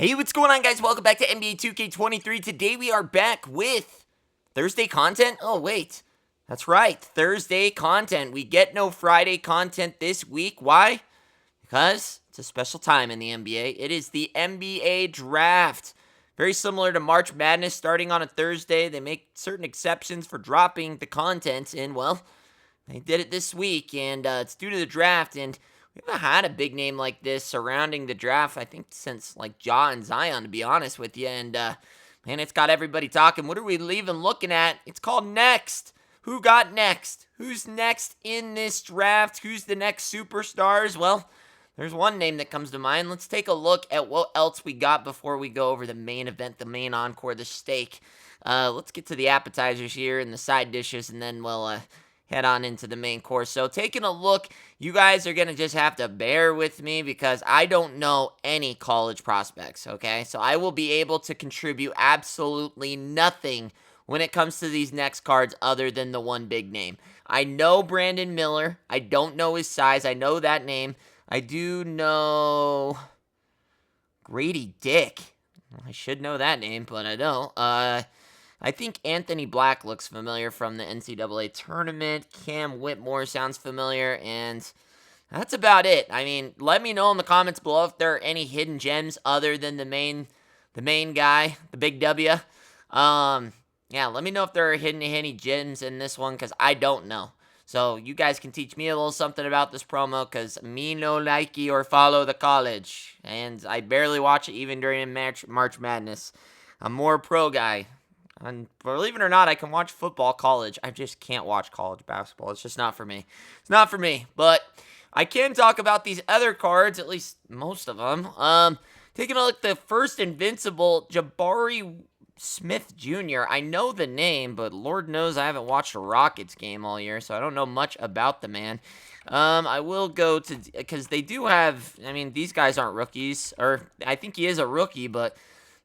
Hey, what's going on, guys? Welcome back to NBA 2K23. Today we are back with Thursday content. Oh, wait. That's right. Thursday content. We get no Friday content this week. Why? Because it's a special time in the NBA. It is the NBA draft. Very similar to March Madness starting on a Thursday. They make certain exceptions for dropping the content, and, well, they did it this week, and it's due to the draft, and we haven't had a big name like this surrounding the draft, I think, since, like, Ja and Zion, to be honest with you, and, man, it's got everybody talking. What are we even looking at? It's called Next. Who got next? Who's next in this draft? Who's the next superstars? Well, there's one name that comes to mind. Let's take a look at what else we got before we go over the main event, the main encore, the steak. Let's get to the appetizers here and the side dishes, and then we'll head on into the main course. So taking a look, you guys are going to just have to bear with me because I don't know any college prospects, okay? So I will be able to contribute absolutely nothing when it comes to these next cards other than the one big name. I know Brandon Miller. I don't know his size. I know that name. I do know Grady Dick. I should know that name, but I don't. I think Anthony Black looks familiar from the NCAA tournament. Cam Whitmore sounds familiar, and that's about it. I mean, let me know in the comments below if there are any hidden gems other than the main guy, the big W. Yeah, let me know if there are hidden gems in this one, because I don't know. So you guys can teach me a little something about this promo, because me no likey or follow the college. And I barely watch it even during March Madness. I'm more a pro guy. And believe it or not, I can watch football college. I just can't watch college basketball. It's just not for me. It's not for me. But I can talk about these other cards, at least most of them. Taking a look at the first Invincible, Jabari Smith Jr. I know the name, but Lord knows I haven't watched a Rockets game all year, so I don't know much about the man. I will go to, because they do have, I mean, these guys aren't rookies, or I think he is a rookie, but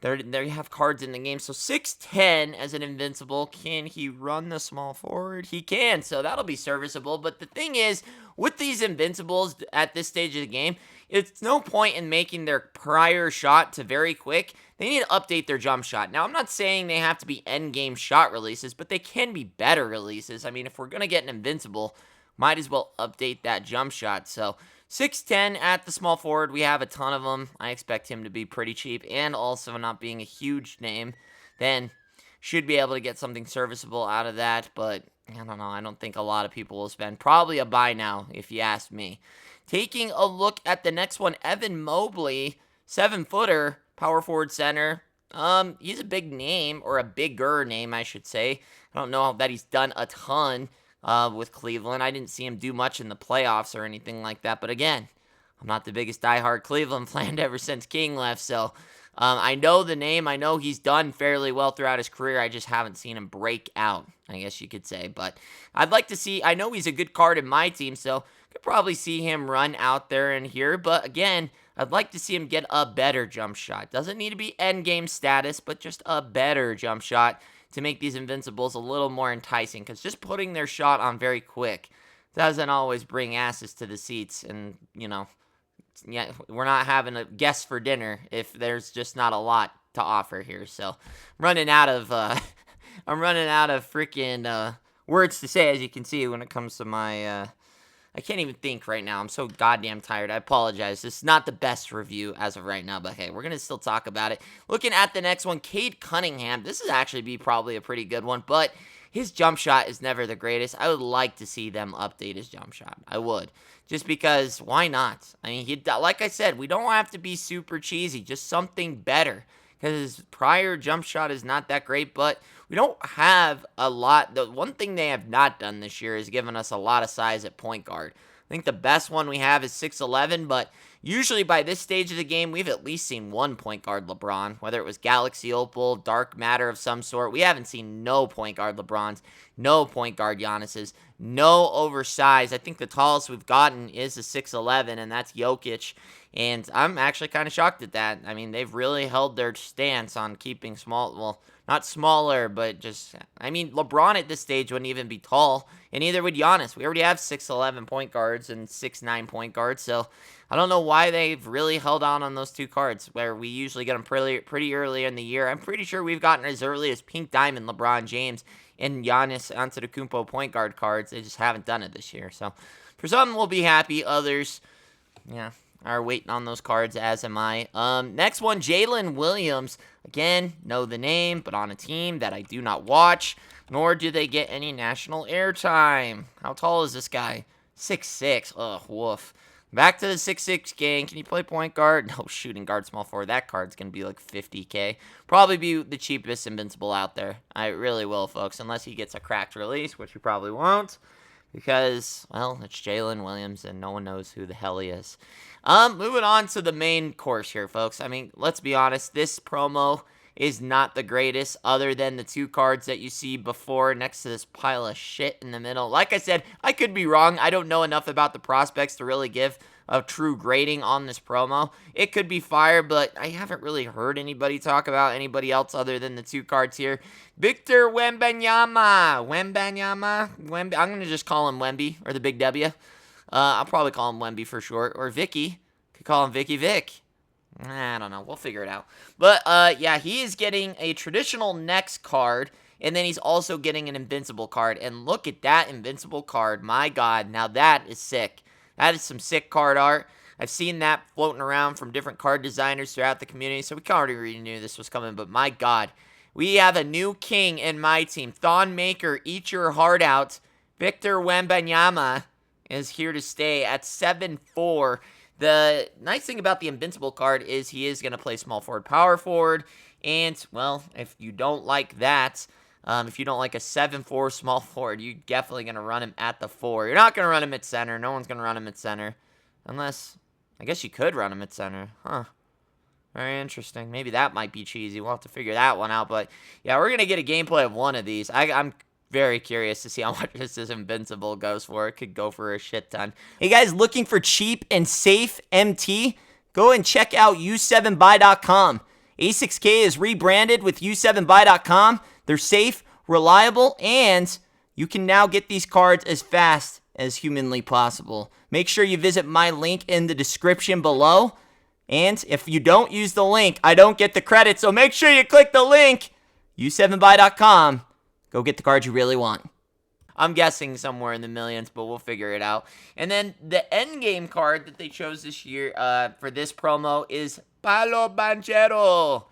there you have cards in the game. So 6'10" as an Invincible. Can he run the small forward? He can, so that'll be serviceable. But the thing is, with these Invincibles at this stage of the game, it's no point in making their prior shot to very quick. They need to update their jump shot. Now, I'm not saying they have to be endgame shot releases, but they can be better releases. I mean, if we're going to get an Invincible, might as well update that jump shot. So 6'10" at the small forward. We have a ton of them. I expect him to be pretty cheap, and also not being a huge name, then should be able to get something serviceable out of that. But I don't know. I don't think a lot of people will spend. Probably a buy now, if you ask me. Taking a look at the next one, Evan Mobley, 7-footer, power forward center. He's a big name, or a bigger name, I should say. I don't know that he's done a ton with Cleveland. I didn't see him do much in the playoffs or anything like that. But again, I'm not the biggest diehard Cleveland fan ever since King left. So I know the name. I know he's done fairly well throughout his career. I just haven't seen him break out, I guess you could say. But I'd like to see, I know he's a good card in my team, so could probably see him run out there and here. But again, I'd like to see him get a better jump shot. Doesn't need to be endgame status, but just a better jump shot to make these Invincibles a little more enticing, because just putting their shot on very quick doesn't always bring asses to the seats. And, you know, yeah, we're not having a guest for dinner if there's just not a lot to offer here. So I'm running out of freaking words to say, as you can see, when it comes to my I can't even think right now. I'm so goddamn tired. I apologize. This is not the best review as of right now, but hey, we're going to still talk about it. Looking at the next one, Cade Cunningham. This is actually be probably a pretty good one, but his jump shot is never the greatest. I would like to see them update his jump shot. I would. Just because, why not? I mean, like I said, we don't have to be super cheesy. Just something better. Because his prior jump shot is not that great, but we don't have a lot. The one thing they have not done this year is given us a lot of size at point guard. I think the best one we have is 6'11", but usually by this stage of the game, we've at least seen one point guard LeBron, whether it was Galaxy Opal, Dark Matter of some sort. We haven't seen no point guard LeBrons, no point guard Giannis's, no oversized. I think the tallest we've gotten is a 6'11", and that's Jokic. And I'm actually kind of shocked at that. I mean, they've really held their stance on keeping small, well, not smaller, but just, I mean, LeBron at this stage wouldn't even be tall, and neither would Giannis. We already have 6'11 point guards and 6'9 point guards, so I don't know why they've really held on those two cards, where we usually get them pretty early in the year. I'm pretty sure we've gotten as early as Pink Diamond LeBron James and Giannis Antetokounmpo point guard cards. They just haven't done it this year, so for some, we'll be happy. Others, yeah, are waiting on those cards, as am I. Next one, Jalen Williams. Again, know the name, but on a team that I do not watch, nor do they get any national airtime. How tall is this guy? 6'6". Ugh, woof. Back to the 6'6" gang. Can you play point guard? No, shooting guard, small forward. That card's going to be like 50K. Probably be the cheapest Invincible out there. I really will, folks, unless he gets a cracked release, which he probably won't. Because, well, it's Jalen Williams, and no one knows who the hell he is. Moving on to the main course here, folks. I mean, let's be honest. This promo is not the greatest, other than the two cards that you see before next to this pile of shit in the middle. Like I said, I could be wrong. I don't know enough about the prospects to really give a true grading on this promo. It could be fire, but I haven't really heard anybody talk about anybody else other than the two cards here. Victor Wembanyama. I'm going to just call him Wemby, or the Big W. I'll probably call him Wemby for short, or Vicky. Could call him Vicky Vic. I don't know. We'll figure it out. But, yeah, he is getting a traditional next card, and then he's also getting an Invincible card. And look at that Invincible card. My God, now that is sick. That is some sick card art. I've seen that floating around from different card designers throughout the community, so we already knew this was coming. But, my God, we have a new king in my team. Thon Maker, eat your heart out. Victor Wembanyama is here to stay at 7'4". The nice thing about the Invincible card is he is going to play small forward, power forward, and, well, if you don't like that, if you don't like a 7'4" small forward, you're definitely going to run him at the 4. You're not going to run him at center. No one's going to run him at center, unless, I guess you could run him at center, huh? Very interesting. Maybe that might be cheesy. We'll have to figure that one out, but, yeah, we're going to get a gameplay of one of these. I'm very curious to see how much this Invincible goes for. It could go for a shit ton. Hey guys, looking for cheap and safe MT? Go and check out u7buy.com. A6K is rebranded with u7buy.com. They're safe, reliable, and you can now get these cards as fast as humanly possible. Make sure you visit my link in the description below. And if you don't use the link, I don't get the credit, so make sure you click the link. u7buy.com. Go get the cards you really want. I'm guessing somewhere in the millions, but we'll figure it out. And then the endgame card that they chose this year for this promo is Paolo Banchero.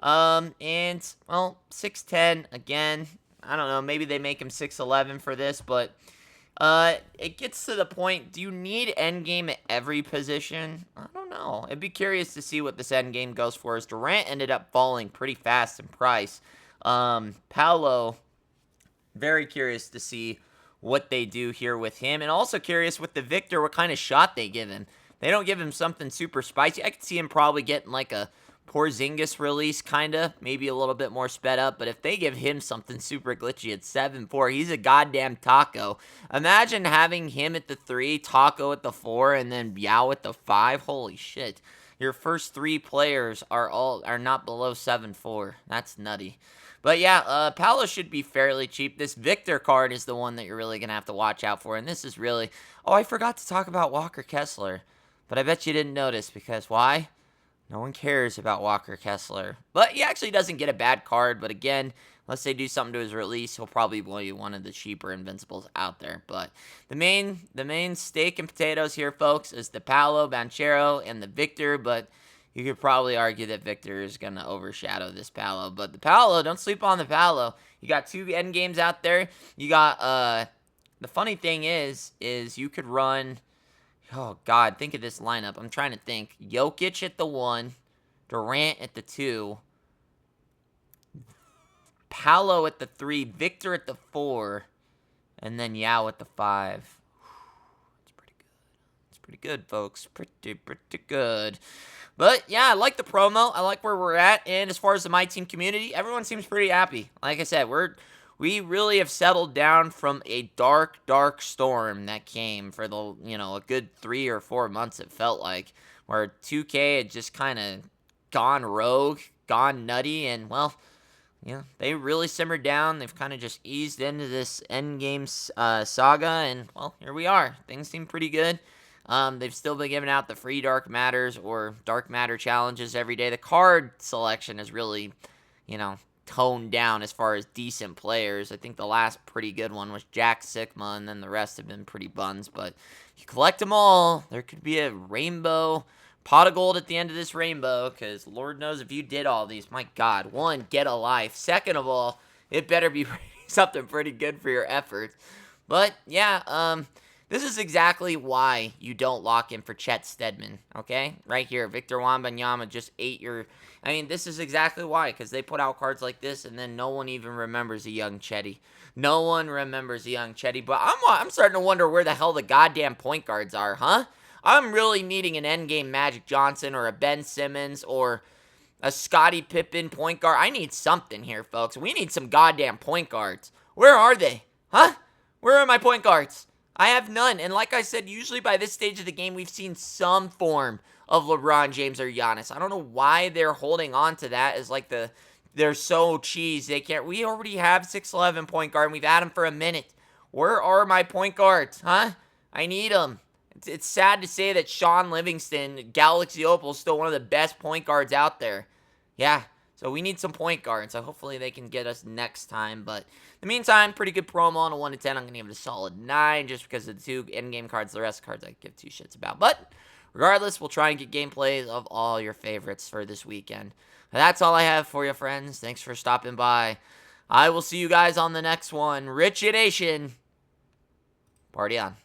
And, well, 6'10", again. I don't know, maybe they make him 6'11" for this, but it gets to the point, do you need endgame at every position? I don't know. I'd be curious to see what this endgame goes for, as Durant ended up falling pretty fast in price. Paolo, very curious to see what they do here with him. And also curious with the Victor, what kind of shot they give him. They don't give him something super spicy. I could see him probably getting like a Porzingis release, kind of. Maybe a little bit more sped up. But if they give him something super glitchy at 7'4", he's a goddamn taco. Imagine having him at the 3, Taco at the 4, and then Yao at the 5. Holy shit. Your first 3 players are not below 7'4". That's nutty. But yeah, Paolo should be fairly cheap. This Victor card is the one that you're really going to have to watch out for. And this is really... Oh, I forgot to talk about Walker Kessler. But I bet you didn't notice, because why? No one cares about Walker Kessler. But he actually doesn't get a bad card. But again, unless they do something to his release, he'll probably be one of the cheaper Invincibles out there. But the main steak and potatoes here, folks, is the Paolo Banchero and the Victor. But you could probably argue that Victor is going to overshadow this Paolo. But the Paolo, don't sleep on the Paolo. You got 2 end games out there. You got, the funny thing is you could run, oh God, think of this lineup. I'm trying to think. Jokic at the 1, Durant at the 2, Paolo at the 3, Victor at the 4, and then Yao at the 5. It's pretty good. It's pretty good, folks. Pretty good. But, yeah, I like the promo. I like where we're at. And as far as the My Team community, everyone seems pretty happy. Like I said, we really have settled down from a dark, dark storm that came for a good 3 or 4 months, it felt like. where 2K had just kind of gone rogue, gone nutty, and, well, yeah, they really simmered down. They've kind of just eased into this endgame saga, and, well, here we are. Things seem pretty good. They've still been giving out the free Dark Matters or Dark Matter challenges every day. The card selection is really, toned down as far as decent players. I think the last pretty good one was Jack Sigma, and then the rest have been pretty buns. But you collect them all, there could be a rainbow pot of gold at the end of this rainbow, because Lord knows if you did all these, my God, one, get a life. Second of all, it better be something pretty good for your efforts. But, yeah, this is exactly why you don't lock in for Chet Steadman, okay? Right here, Victor Wembanyama just ate your... I mean, this is exactly why, because they put out cards like this, and then no one even remembers a young Chetty. No one remembers a young Chetty, but I'm starting to wonder where the hell the goddamn point guards are, huh? I'm really needing an endgame Magic Johnson or a Ben Simmons or a Scottie Pippen point guard. I need something here, folks. We need some goddamn point guards. Where are they? Huh? Where are my point guards? I have none. And like I said, usually by this stage of the game, we've seen some form of LeBron James or Giannis. I don't know why they're holding on to that as like they're so cheese. They can't. We already have 6'11" point guard, and we've had him for a minute. Where are my point guards? Huh? I need them. It's sad to say that Sean Livingston, Galaxy Opal, is still one of the best point guards out there. Yeah, so we need some point guards. So hopefully they can get us next time. But in the meantime, pretty good promo on a 1 to 10. I'm going to give it a solid 9 just because of the 2 endgame cards. The rest of the cards I give 2 shits about. But regardless, we'll try and get gameplays of all your favorites for this weekend. That's all I have for you, friends. Thanks for stopping by. I will see you guys on the next one. Rich Nation, party on.